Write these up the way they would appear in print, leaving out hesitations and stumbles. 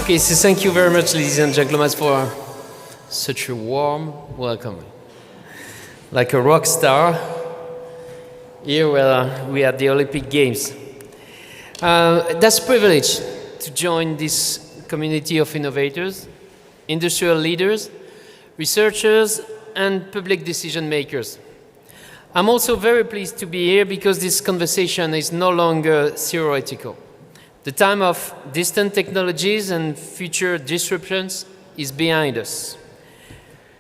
Okay, so thank you very much, ladies and gentlemen, for such a warm welcome. Like a rock star, here we are at the Olympic Games. That's a privilege to join this community of innovators, industrial leaders, researchers, and public decision makers. I'm also very pleased to be here because this conversation is no longer theoretical. The time of distant technologies and future disruptions is behind us.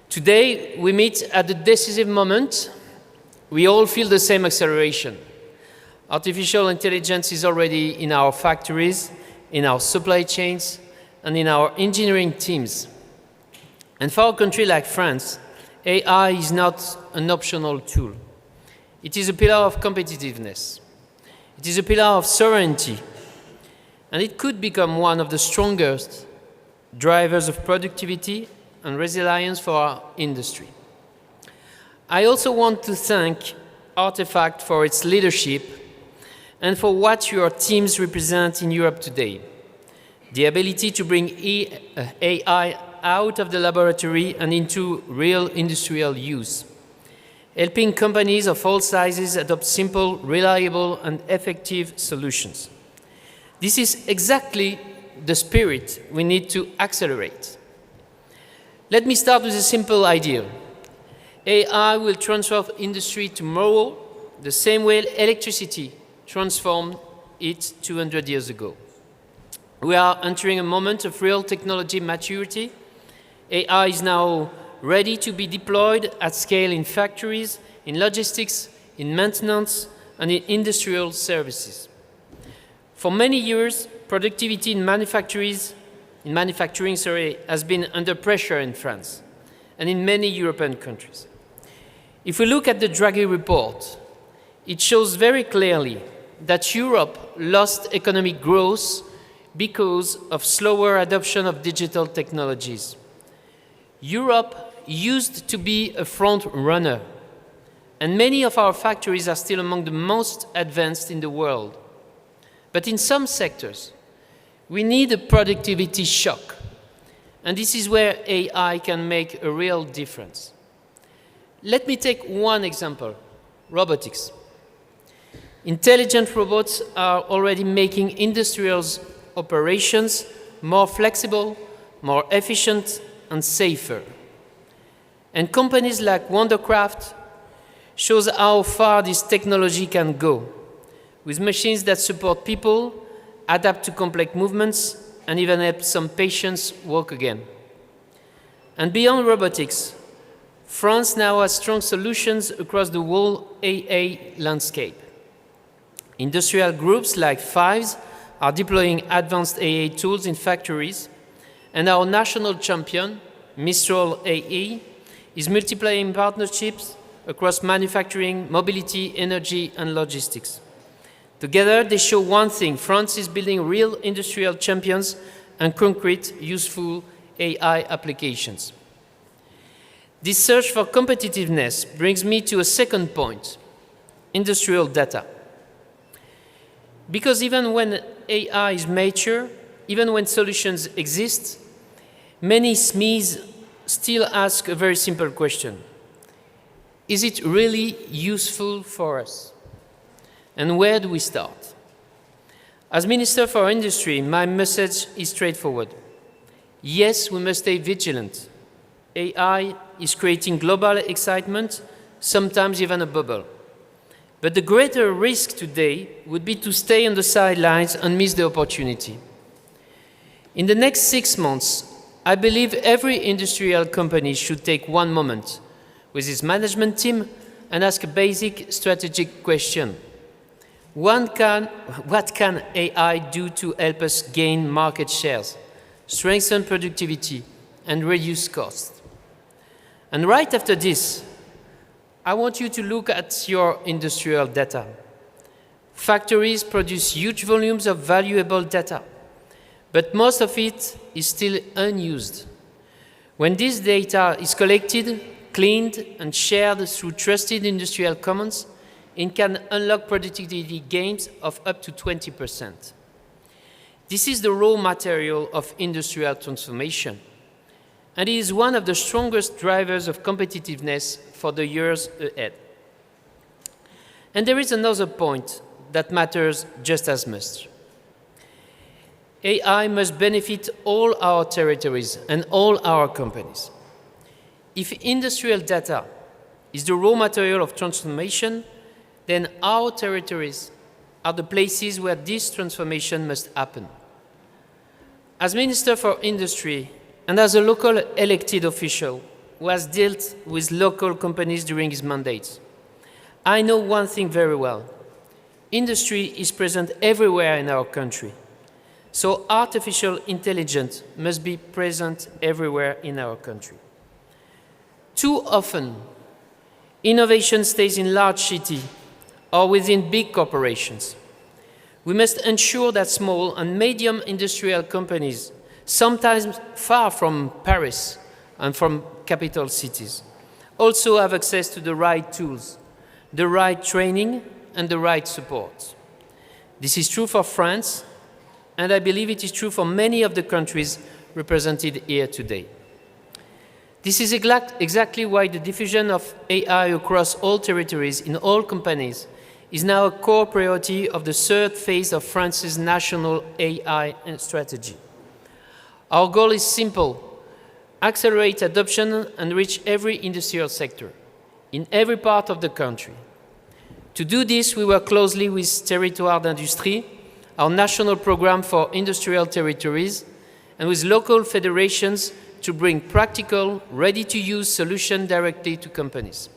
Today, we meet at a decisive moment. We all feel the same acceleration. Artificial intelligence is already in our factories, in our supply chains, and in our engineering teams. And for a country like France, AI is not an optional tool. It is a pillar of competitiveness. It is a pillar of sovereignty. And it could become one of the strongest drivers of productivity and resilience for our industry. I also want to thank Artefact for its leadership and for what your teams represent in Europe today. The ability to bring AI out of the laboratory and into real industrial use, helping companies of all sizes adopt simple, reliable, and effective solutions. This is exactly the spirit we need to accelerate. Let me start with a simple idea. AI will transform industry tomorrow the same way electricity transformed it 200 years ago. We are entering a moment of real technology maturity. AI is now ready to be deployed at scale in factories, in logistics, in maintenance, and in industrial services. For many years, productivity in manufacturing has been under pressure in France and in many European countries. If we look at the Draghi report, it shows very clearly that Europe lost economic growth because of slower adoption of digital technologies. Europe used to be a front runner, and many of our factories are still among the most advanced in the world. But in some sectors, we need a productivity shock, and this is where AI can make a real difference. Let me take one example, robotics. Intelligent robots are already making industrial operations more flexible, more efficient, and safer. And companies like Wondercraft shows how far this technology can go, with machines that support people, adapt to complex movements, and even help some patients walk again. And beyond robotics, France now has strong solutions across the whole AA landscape. Industrial groups like Fives are deploying advanced AA tools in factories, and our national champion, Mistral AA, is multiplying partnerships across manufacturing, mobility, energy, and logistics. Together, they show one thing: France is building real industrial champions and concrete, useful AI applications. This search for competitiveness brings me to a second point: industrial data. Because even when AI is mature, even when solutions exist, many SMEs still ask a very simple question: is it really useful for us? And where do we start? As Minister for Industry, my message is straightforward. Yes, we must stay vigilant. AI is creating global excitement, sometimes even a bubble. But the greater risk today would be to stay on the sidelines and miss the opportunity. In the next 6 months, I believe every industrial company should take one moment with its management team and ask a basic strategic question. What can AI do to help us gain market shares, strengthen productivity, and reduce costs? And right after this, I want you to look at your industrial data. Factories produce huge volumes of valuable data, but most of it is still unused. When this data is collected, cleaned, and shared through trusted industrial commons, it can unlock productivity gains of up to 20%. This is the raw material of industrial transformation, and it is one of the strongest drivers of competitiveness for the years ahead. And there is another point that matters just as much. AI must benefit all our territories and all our companies. If industrial data is the raw material of transformation, then our territories are the places where this transformation must happen. As Minister for Industry and as a local elected official who has dealt with local companies during his mandate, I know one thing very well. Industry is present everywhere in our country. So artificial intelligence must be present everywhere in our country. Too often, innovation stays in large cities or within big corporations. We must ensure that small and medium industrial companies, sometimes far from Paris and from capital cities, also have access to the right tools, the right training, and the right support. This is true for France, and I believe it is true for many of the countries represented here today. This is exactly why the diffusion of AI across all territories in all companies is now a core priority of the third phase of France's national AI strategy. Our goal is simple: accelerate adoption and reach every industrial sector in every part of the country. To do this, we work closely with Territoires d'Industrie, our national program for industrial territories, and with local federations to bring practical, ready-to-use solutions directly to companies.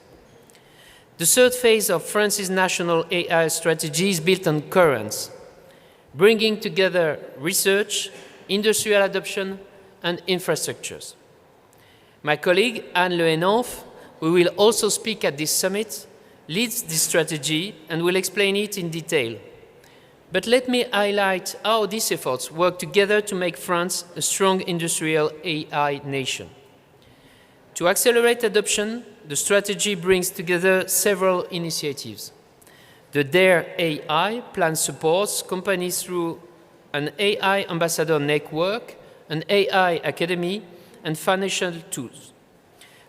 The third phase of France's national AI strategy is built on currents, bringing together research, industrial adoption, and infrastructures. My colleague, Anne Le Henanff, who will also speak at this summit, leads this strategy and will explain it in detail. But let me highlight how these efforts work together to make France a strong industrial AI nation. To accelerate adoption, the strategy brings together several initiatives. The DARE AI plan supports companies through an AI ambassador network, an AI academy, and financial tools.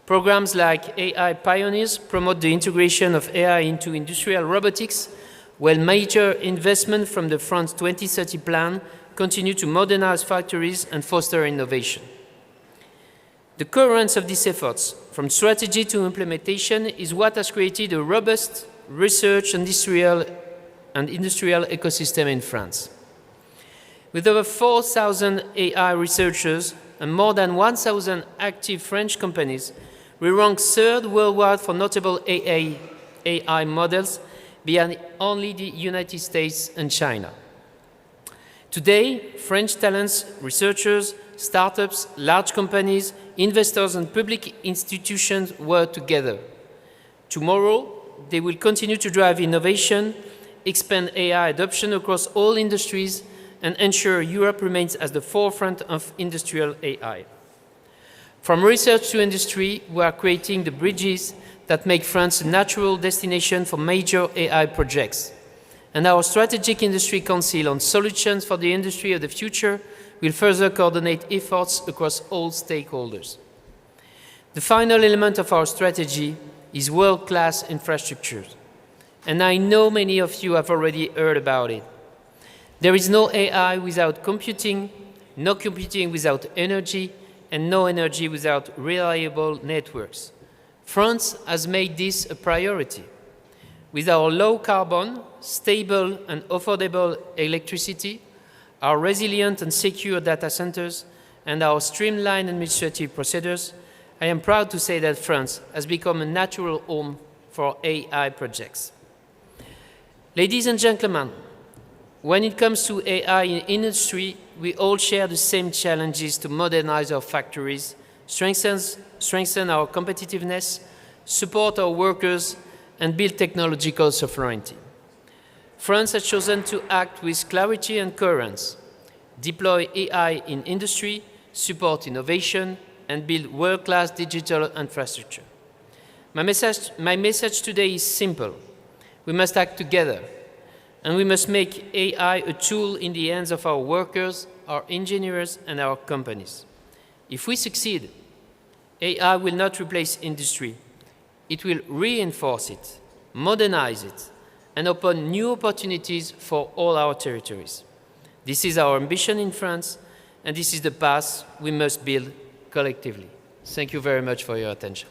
Programs like AI Pioneers promote the integration of AI into industrial robotics, while major investment from the France 2030 plan continue to modernize factories and foster innovation. The coherence of these efforts, from strategy to implementation, is what has created a robust research and industrial ecosystem in France. With over 4,000 AI researchers and more than 1,000 active French companies, we rank third worldwide for notable AI models, behind only the United States and China. Today, French talents, researchers, startups, large companies, investors, and public institutions work together. Tomorrow, they will continue to drive innovation, expand AI adoption across all industries, and ensure Europe remains at the forefront of industrial AI. From research to industry, we are creating the bridges that make France a natural destination for major AI projects. And our Strategic Industry Council on Solutions for the Industry of the Future will further coordinate efforts across all stakeholders. The final element of our strategy is world-class infrastructures. And I know many of you have already heard about it. There is no AI without computing, no computing without energy, and no energy without reliable networks. France has made this a priority. With our low carbon, stable and affordable electricity, our resilient and secure data centers, and our streamlined administrative procedures, I am proud to say that France has become a natural home for AI projects. Ladies and gentlemen, when it comes to AI in industry, we all share the same challenges to modernize our factories, strengthen our competitiveness, support our workers, and build technological sovereignty. France has chosen to act with clarity and coherence, deploy AI in industry, support innovation, and build world-class digital infrastructure. My message today is simple. We must act together. And we must make AI a tool in the hands of our workers, our engineers, and our companies. If we succeed, AI will not replace industry. It will reinforce it, modernize it, and open new opportunities for all our territories. This is our ambition in France, and this is the path we must build collectively. Thank you very much for your attention.